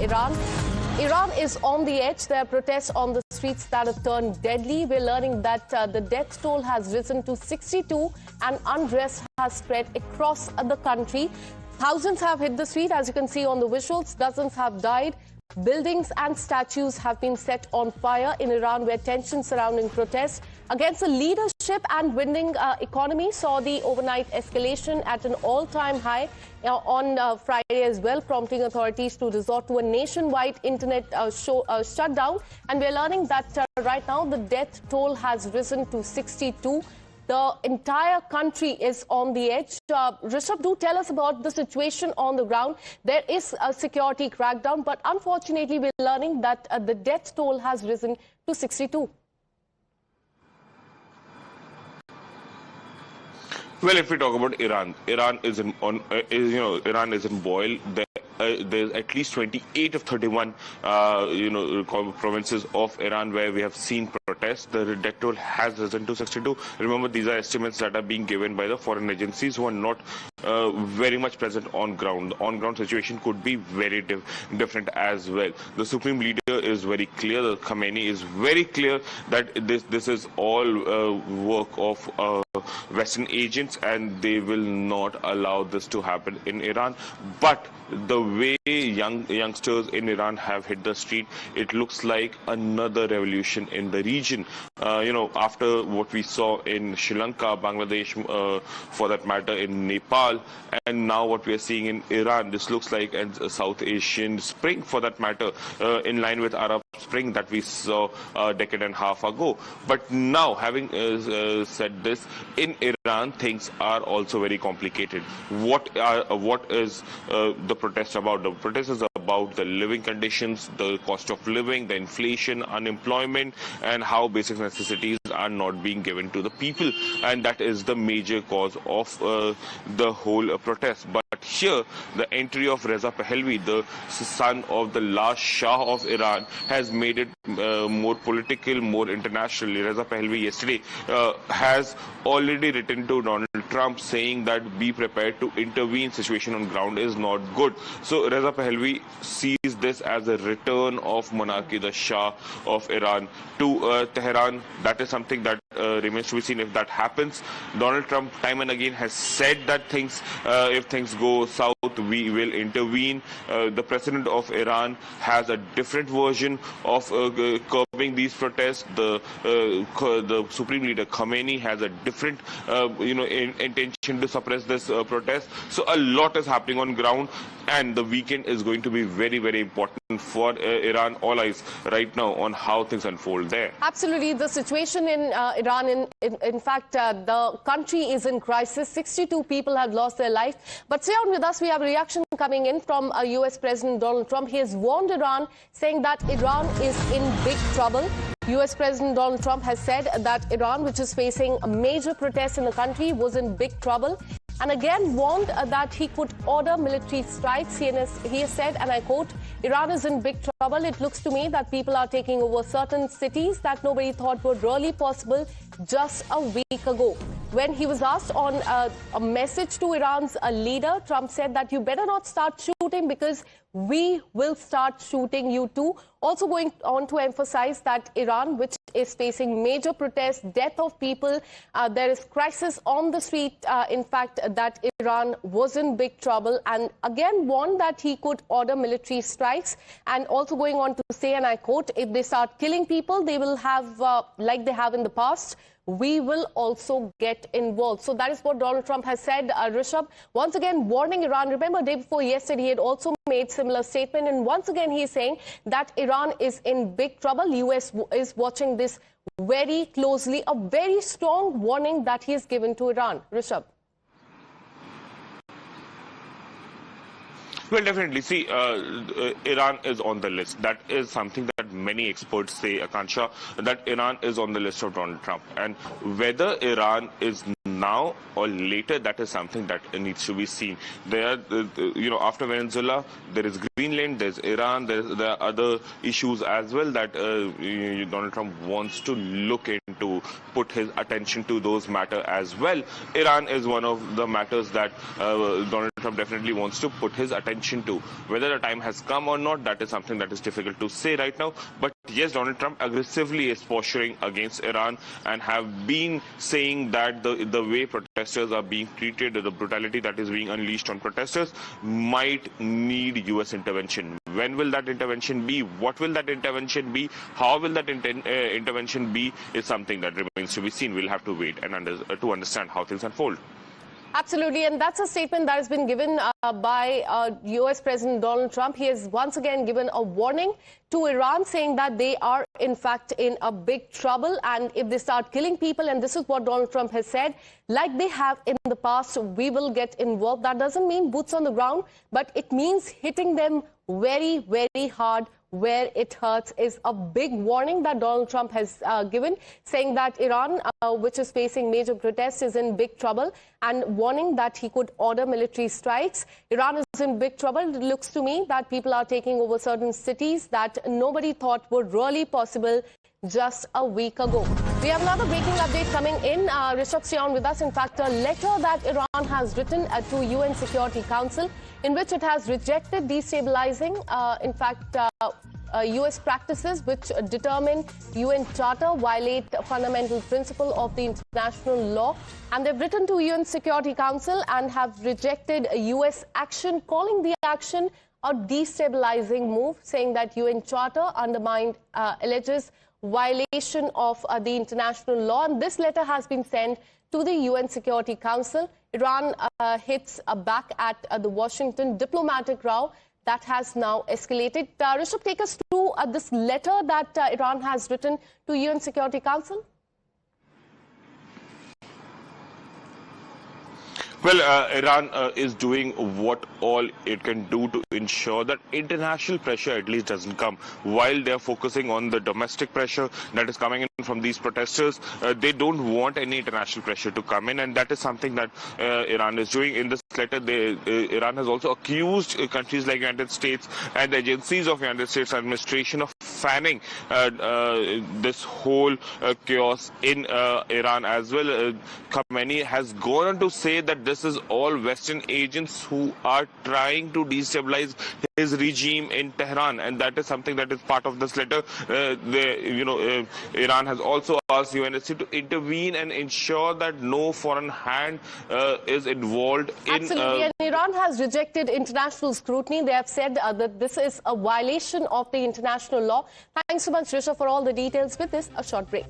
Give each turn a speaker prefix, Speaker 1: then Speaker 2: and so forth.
Speaker 1: Iran. Iran is on the edge. There are protests on the streets that have turned deadly. We're learning that the death toll has risen to 62 and unrest has spread across the country. Thousands have hit the street, as you can see on the visuals. Dozens have died. Buildings and statues have been set on fire in Iran, where tensions surrounding protests against the leadership and winning economy saw the overnight escalation at an all-time high on Friday as well, prompting authorities to resort to a nationwide internet shutdown. And we're learning that right now the death toll has risen to 62. The entire country is on the edge. Rishabh, do tell us about the situation on the ground. There is a security crackdown, but unfortunately, we're learning that the death toll has risen to 62.
Speaker 2: Well, if we talk about Iran, Iran is in boil. There's at least 28 of 31, provinces of Iran where we have seen protests. The death toll has risen to 62. Remember, these are estimates that are being given by the foreign agencies who are not very much present on ground. The on-ground situation could be very different as well. The supreme leader is very clear. The Khamenei is very clear that this is all work of Western agents, and they will not allow this to happen in Iran. But the way youngsters in Iran have hit the street, it looks like another revolution in the region. After what we saw in Sri Lanka, Bangladesh, for that matter, in Nepal, and now what we are seeing in Iran, this looks like a South Asian spring, for that matter, in line with Arab Spring that we saw a decade and a half ago. But now, having said this, in Iran, things are also very complicated. What is the protest about? The protest is about the living conditions, the cost of living, the inflation, unemployment, and how basic necessities are not being given to the people. And that is the major cause of the whole protest. But here, the entry of Reza Pahlavi, the son of the last Shah of Iran, has made it more political, more international. Reza Pahlavi yesterday has already written to Donald Trump saying that be prepared to intervene. Situation on ground is not good. So Reza Pahlavi sees this as a return of monarchy, the Shah of Iran, to Tehran. That is something that remains to be seen if that happens. Donald Trump time and again has said that if things go south, we will intervene. The president of Iran has a different version of curbing these protests. The supreme leader Khamenei has a different intention to suppress this protest. So a lot is happening on ground, and the weekend is going to be very, very important for Iran. All eyes right now on how things unfold there.
Speaker 1: Absolutely. The situation in Iran, in fact, the country is in crisis. 62 people have lost their life. But stay on with us. We have a reaction coming in from US President Donald Trump. He has warned Iran, saying that Iran is in big trouble. US President Donald Trump has said that Iran, which is facing a major protest in the country, was in big trouble, and again warned that he could order military strikes. He has said, and I quote, Iran is in big trouble. It looks to me that people are taking over certain cities that nobody thought were really possible just a week ago. When he was asked on a message to Iran's leader, Trump said that you better not start shooting because we will start shooting you too. Also going on to emphasize that Iran, which is facing major protests, death of people, there is crisis on the street. In fact, that Iran was in big trouble, and again warned that he could order military strikes. And also going on to say, and I quote, if they start killing people, they will have, like they have in the past, we will also get involved. So that is what Donald Trump has said, Rishabh. Once again, warning Iran. Remember, day before yesterday, he had also made similar statement. And once again, he is saying that Iran is in big trouble. US is watching this very closely. A very strong warning that he has given to Iran. Rishabh.
Speaker 2: Well, definitely. See, Iran is on the list. That is something that many experts say, Akansha, that Iran is on the list of Donald Trump. And whether Iran is now or later, that is something that needs to be seen. There, after Venezuela, there is Greenland, there's Iran, there are other issues as well that Donald Trump wants to look into. to put his attention to those matters as well. Iran is one of the matters that Donald Trump definitely wants to put his attention to. Whether the time has come or not, that is something that is difficult to say right now. But yes, Donald Trump aggressively is posturing against Iran and have been saying that the way protesters are being treated, the brutality that is being unleashed on protesters, might need U.S. intervention. When will that intervention be? What will that intervention be? How will that intervention be is something that remains to be seen. We'll have to wait and to understand how things unfold.
Speaker 1: Absolutely, and that's a statement that has been given by U.S. President Donald Trump. He has once again given a warning to Iran, saying that they are in fact in a big trouble, and if they start killing people, and this is what Donald Trump has said, like they have in the past, we will get involved. That doesn't mean boots on the ground, but it means hitting them very, very hard where it hurts. Is a big warning that Donald Trump has given, saying that Iran, which is facing major protests, is in big trouble, and warning that he could order military strikes. Iran is in big trouble. It looks to me that people are taking over certain cities that nobody thought were really possible just a week ago. We have another breaking update coming in. Rishabh Sion with us. In fact, a letter that Iran has written to UN Security Council, in which it has rejected destabilizing, U.S. practices which determine UN Charter violate a fundamental principle of the international law. And they've written to UN Security Council and have rejected U.S. action, calling the action a destabilizing move, saying that UN Charter undermined alleges violation of the international law. And this letter has been sent to the UN Security Council. Iran hits back at the Washington diplomatic row that has now escalated. Rishabh, take us through this letter that Iran has written to UN Security Council.
Speaker 2: Well, Iran is doing what all it can do to ensure that international pressure at least doesn't come. While they're focusing on the domestic pressure that is coming in from these protesters, they don't want any international pressure to come in, and that is something that Iran is doing. In this letter, Iran has also accused countries like United States and agencies of United States administration of fanning this whole chaos in Iran as well. Khamenei has gone on to say that this is all Western agents who are trying to destabilize his regime in Tehran, and that is something that is part of this letter. Iran has also asked UNSC to intervene and ensure that no foreign hand is involved in...
Speaker 1: Absolutely, and Iran has rejected international scrutiny. They have said that this is a violation of the international law. Thanks so much, Rishabh, for all the details. With this, a short break.